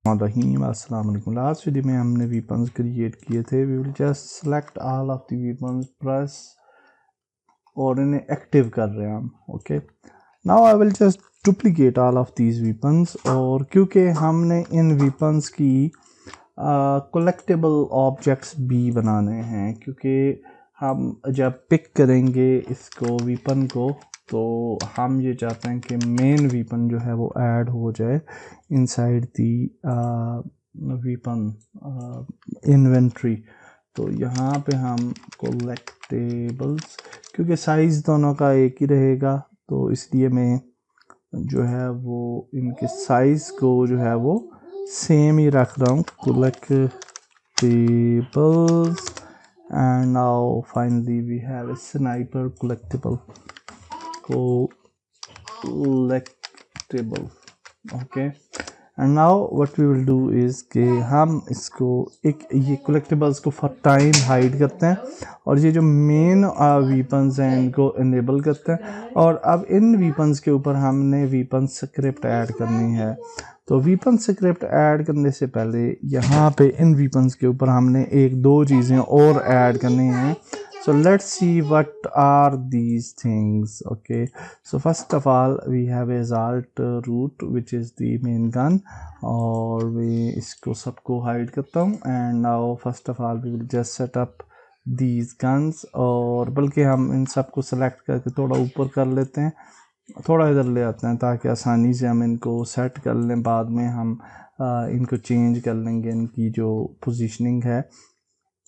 रहीम अस्सलाम वालेकुम। Last video में हमने वीपन्स क्रिएट किए थे। We will just select all of the weapons press और इन्हें एक्टिव कर रहे हैं हम। Okay, now I will just duplicate all of these weapons. और क्योंकि हमने इन वीपन्स की कलेक्टेबल ऑब्जेक्ट्स भी बनाने हैं, क्योंकि हम जब पिक करेंगे इसको वीपन को तो हम ये चाहते हैं कि मेन वीपन जो है वो ऐड हो जाए इनसाइड दी वीपन इन्वेंट्री। तो यहाँ पे हम कलेक्टेबल्स, क्योंकि साइज़ दोनों का एक ही रहेगा तो इसलिए मैं जो है वो इनके साइज़ को जो है वो सेम ही रख रहा हूँ। collectibles and now finally we have a sniper collectible. Okay, and now what we will do is कि हम इसको एक ये collectibles को for time hide करते हैं और ये जो मेन weapons हैं इनको enable करते हैं। और अब इन weapons के ऊपर हमने weapon script ऐड करनी है। तो weapon script ऐड करने से पहले यहाँ पे इन weapons के ऊपर हमने एक दो चीज़ें और ऐड करनी हैं। So let's see what are these things. Okay, so first of all we have a assault root which is the main gun, और मैं इसको सबको हाइड करता हूँ। and now first of all we will just set up these guns, और बल्कि हम इन सबको सेलेक्ट करके थोड़ा ऊपर कर लेते हैं, थोड़ा इधर ले आते हैं ताकि आसानी से हम इनको सेट कर लें। बाद में हम इनको चेंज कर लेंगे इनकी जो पोजीशनिंग है।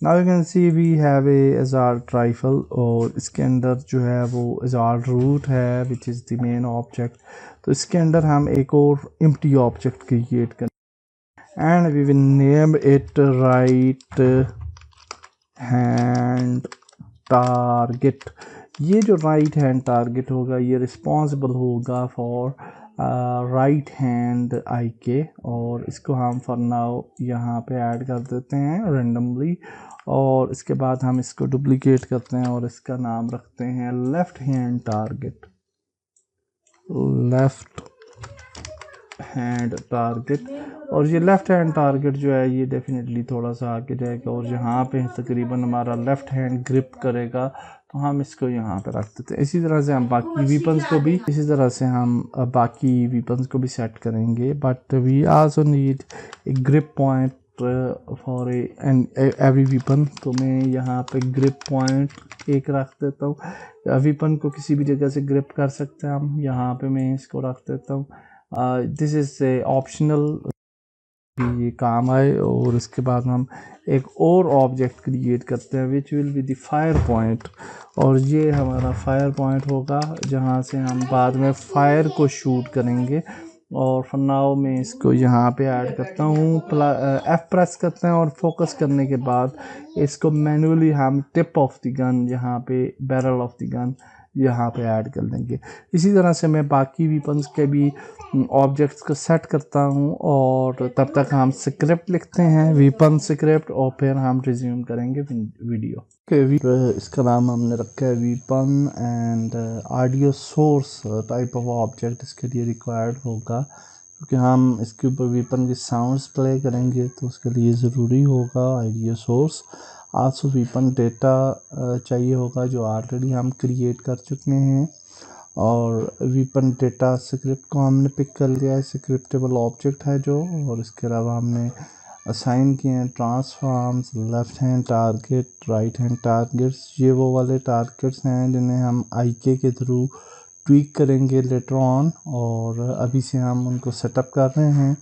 Now you can see we have a assault rifle, और इसके अंदर जो है वो assault root है which is the main object। तो इसके अंदर हम एक और empty object क्रिएट करें and we will name it right hand target। ये जो right hand target होगा ये responsible होगा for राइट हैंड IK, और इसको हम फॉर नाउ यहाँ पे ऐड कर देते हैं रेंडमली। और इसके बाद हम इसको डुप्लीकेट करते हैं और इसका नाम रखते हैं left hand target. Left hand target, और ये लेफ़्ट हैंड टारगेट जो है ये डेफिनेटली थोड़ा सा आगे जाएगा और यहाँ पे तकरीबन हमारा लेफ़्ट हैंड ग्रिप करेगा, तो हम इसको यहाँ पे रख देते हैं। इसी तरह से हम बाकी वीपन्स को भी सेट करेंगे। But we also need a grip point for every weapon. तो मैं यहाँ पे ग्रिप पॉइंट एक रख देता हूँ। वीपन को किसी भी जगह से ग्रिप कर सकते हैं हम, यहाँ पे मैं इसको रख देता हूँ। दिस इज़ ऑप्शनल, ये काम आए। और इसके बाद हम एक और ऑब्जेक्ट क्रिएट करते हैं which will be the fire point, और ये हमारा फायर पॉइंट होगा जहाँ से हम बाद में फायर को शूट करेंगे। और फॉर नाउ मैं इसको यहाँ पे ऐड करता हूँ, F प्रेस करते हैं और फोकस करने के बाद इसको मैन्युअली हम टिप ऑफ द गन, यहाँ पे बैरल ऑफ द गन यहाँ पे ऐड कर देंगे। इसी तरह से मैं बाकी वीपन्स के भी ऑब्जेक्ट्स को सेट करता हूँ, और तब तक हम स्क्रिप्ट लिखते हैं, वीपन स्क्रिप्ट, और फिर हम रिज्यूम करेंगे वीडियो। इसका नाम हमने रखा है weapon and audio source type of object इसके लिए रिक्वायर्ड होगा, क्योंकि हम इसके ऊपर वीपन की साउंड्स प्ले करेंगे तो उसके लिए ज़रूरी होगा audio source. Also weapon data चाहिए होगा जो ऑलरेडी हम क्रिएट कर चुके हैं, और वीपन डेटा स्क्रिप्ट को हमने पिक कर लिया है, स्क्रिप्टेबल ऑब्जेक्ट है जो। और इसके अलावा हमने असाइन किए हैं transforms, left hand target, right hand targets. ये वो वाले टारगेट्स हैं जिन्हें हम IK के थ्रू ट्वीक करेंगे लेटर ऑन, और अभी से हम उनको सेटअप कर रहे हैं।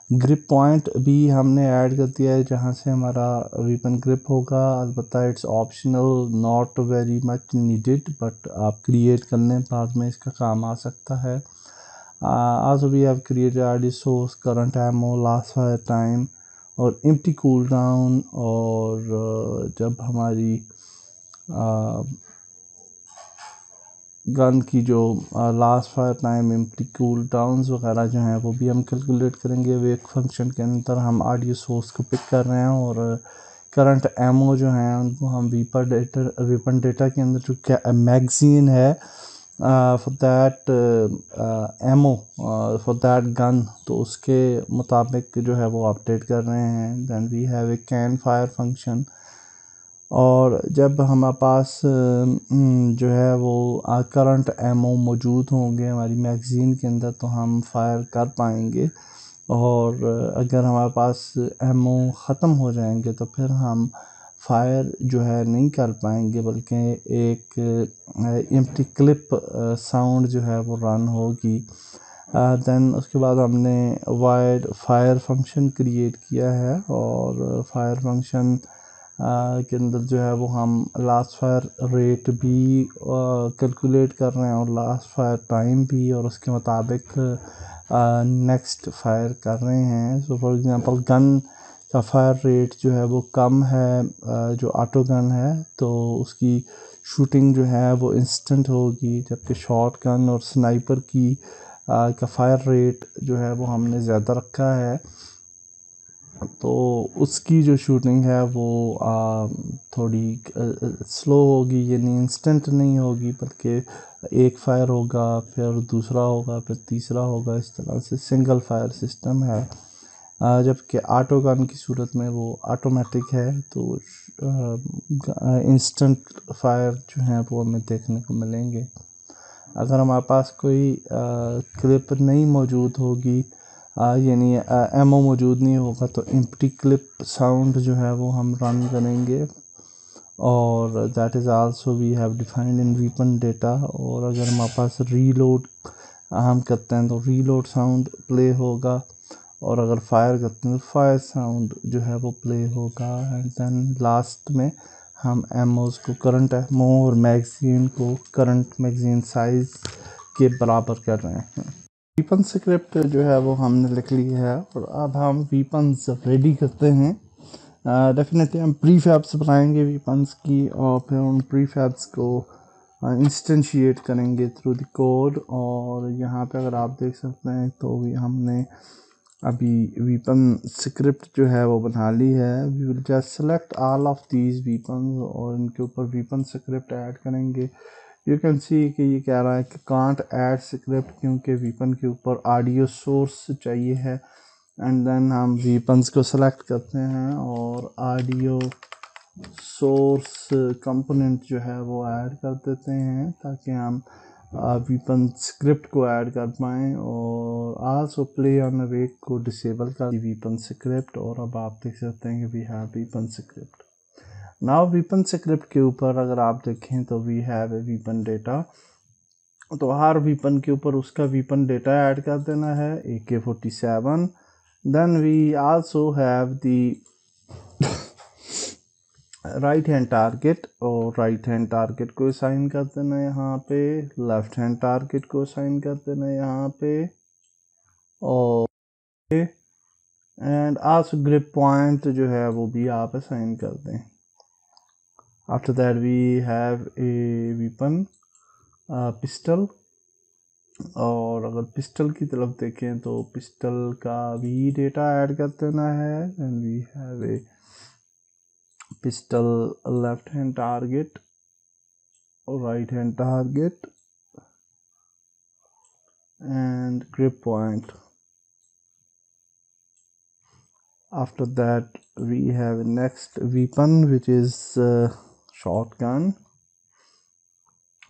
ग्रिप पॉइंट भी हमने ऐड कर दिया है जहाँ से हमारा वीपन ग्रिप होगा। अलबत्ता it's optional, not very much needed, but आप क्रिएट करने बाद में इसका काम आ सकता है। Also we have created audio source, current ammo, last fire time और एम्प्टी कूल डाउन। और जब हमारी गन की जो last fire time, empty cool downs वगैरह जो हैं वो भी हम कैलकुलेट करेंगे। वेक फंक्शन के अंदर हम ऑडियो सोर्स को पिक कर रहे हैं, और करंट एमओ जो हैं उनको हम वीपन डेटा के अंदर जो क्या मैगज़ीन है for that ammo for that gun, तो उसके मुताबिक जो है वो अपडेट कर रहे हैं। Then we have a can fire function, और जब हमारे पास जो है वो करंट एमओ मौजूद होंगे हमारी मैगज़ीन के अंदर तो हम फायर कर पाएंगे, और अगर हमारे पास एमओ ख़त्म हो जाएंगे तो फिर हम फायर जो है नहीं कर पाएंगे, बल्कि एक एम्प्टी क्लिप साउंड जो है वो रन होगी। दैन उसके बाद हमने वाइड फायर फंक्शन क्रिएट किया है, और फायर फंक्शन के अंदर जो है वो हम लास्ट फायर रेट भी कैलकुलेट कर रहे हैं, और लास्ट फायर टाइम भी, और उसके मुताबिक नेक्स्ट फायर कर रहे हैं। सो फॉर एग्ज़ाम्पल गन का फायर रेट जो है वो कम है, जो ऑटो गन है, तो उसकी शूटिंग जो है वो इंस्टेंट होगी, जबकि शॉट गन और स्नाइपर की का फायर रेट जो है वो हमने ज़्यादा रखा है, तो उसकी जो शूटिंग है वो थोड़ी स्लो होगी, यानी इंस्टेंट नहीं होगी, बल्कि एक फायर होगा, फिर दूसरा होगा, फिर तीसरा होगा, इस तरह से सिंगल फायर सिस्टम है। जबकि ऑटो गन की सूरत में वो ऑटोमेटिक है, तो इंस्टेंट फायर जो हैं वो हमें देखने को मिलेंगे। अगर हमारे पास कोई क्लिप नहीं मौजूद होगी, यानी एमओ मौजूद नहीं होगा, तो एम्प्टी क्लिप साउंड जो है वो हम रन करेंगे, और that is also we have defined in weapon data. और अगर हमारे पास रीलोड हम करते हैं तो रीलोड साउंड प्ले होगा, और अगर फायर करते हैं तो फायर साउंड जो है वो प्ले होगा। एंड देन लास्ट में हम एमओज़ को, करंट एमओ और मैगज़ीन को करंट मैगज़ीन साइज़ के बराबर कर रहे हैं। वीपन स्क्रिप्ट जो है वो हमने लिख ली है, और अब हम वीपन्स रेडी करते हैं। डेफिनेटली हम प्रीफैब्स बनाएंगे वीपन्स की, और फिर उन प्रीफैब्स को इंस्टेंशिएट करेंगे थ्रू द कोड। और यहाँ पे अगर आप देख सकते हैं तो भी हमने अभी वीपन स्क्रिप्ट जो है वो बना ली है। We will just select all of these weapon, और इनके ऊपर वीपन स्क्रिप्ट ऐड करेंगे। यू कैन सी कि ये कह रहा है कि कांट ऐड स्क्रिप्ट, क्योंकि वीपन के ऊपर ऑडियो सोर्स चाहिए है। एंड देन हम वीपन्स को सेलेक्ट करते हैं, और ऑडियो सोर्स कंपोनेंट जो है वो ऐड कर देते हैं, ताकि हम वीपन स्क्रिप्ट को ऐड कर पाएँ। और आल्सो प्ले ऑन रेट को डिसेबल कर वीपन स्क्रिप्ट, और अब आप देख सकते हैं कि we have weapon script. Now weapon script के ऊपर अगर आप देखें तो we have a weapon data, तो हर वीपन के ऊपर उसका वीपन डेटा ऐड कर देना है, AK-47। Then we also have the right hand target, और राइट हैंड टारगेट को असाइन कर देना है यहाँ पे, लेफ्ट हैंड टारगेट को असाइन कर देना है यहाँ पे, और एंड आल्सो ग्रिप पॉइंट जो है वो भी आप असाइन कर दें। After that we have a weapon pistol, और अगर पिस्टल की तरफ देखें तो पिस्टल का भी डेटा ऐड कर देना है। And we have a pistol left hand target और right hand target and grip point. After that we have next weapon which is shotgun.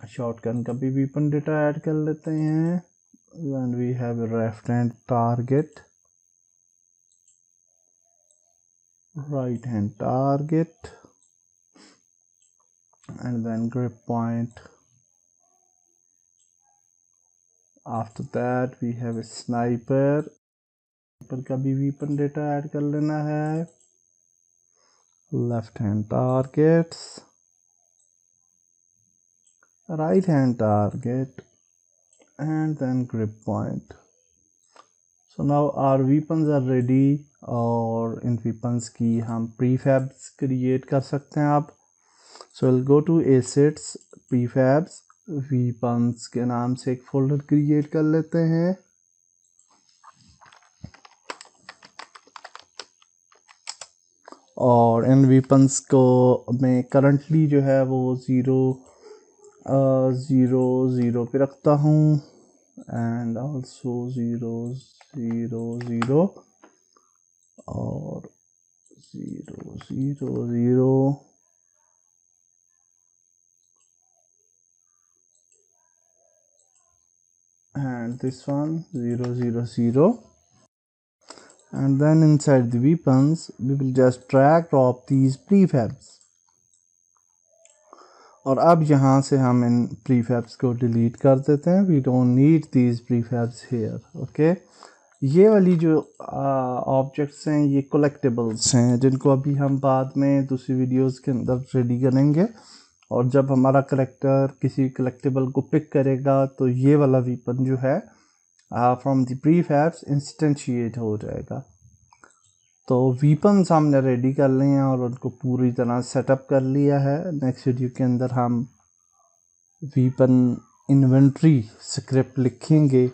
Shotgun का भी weapon data ऐड कर लेते हैं। then we have a left hand target, right hand target, and then grip point. After that we have a sniper, sniper का भी weapon data add कर लेना है। left hand targets, right hand target, and then grip point. So now our weapons are ready, और इन weapons की हम prefabs create कर सकते हैं आप। So we'll go to assets, prefabs, weapons के नाम से एक फोल्डर क्रिएट कर लेते हैं। और इन weapons को में करंटली जो है वो 0 ज़ीरो ज़ीरो पे रखता हूँ and also zero zero zero और zero zero zero and this one 0 0 0, and then inside the weapons we will just drag drop these prefabs और अब यहाँ से हम इन prefabs को डिलीट कर देते हैं. we don't need these prefabs here. Okay ये वाली जो ऑब्जेक्ट्स हैं ये कलेक्टेबल्स हैं जिनको अभी हम बाद में दूसरी वीडियोस के अंदर रेडी करेंगे और जब हमारा कलेक्टर किसी कलेक्टेबल को पिक करेगा तो ये वाला वीपन जो है फ्रॉम द प्रीफैब्स इंस्टेंशिएट हो जाएगा. तो वीपन्स हमने रेडी कर लिए हैं और उनको पूरी तरह सेटअप कर लिया है. नेक्स्ट वीडियो के अंदर हम वीपन इन्वेंट्री स्क्रिप्ट लिखेंगे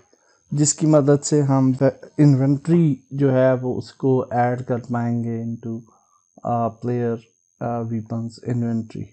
जिसकी मदद से हम इन्वेंट्री जो है वो उसको ऐड कर पाएंगे इनटू प्लेयर वीपन्स इन्वेंट्री.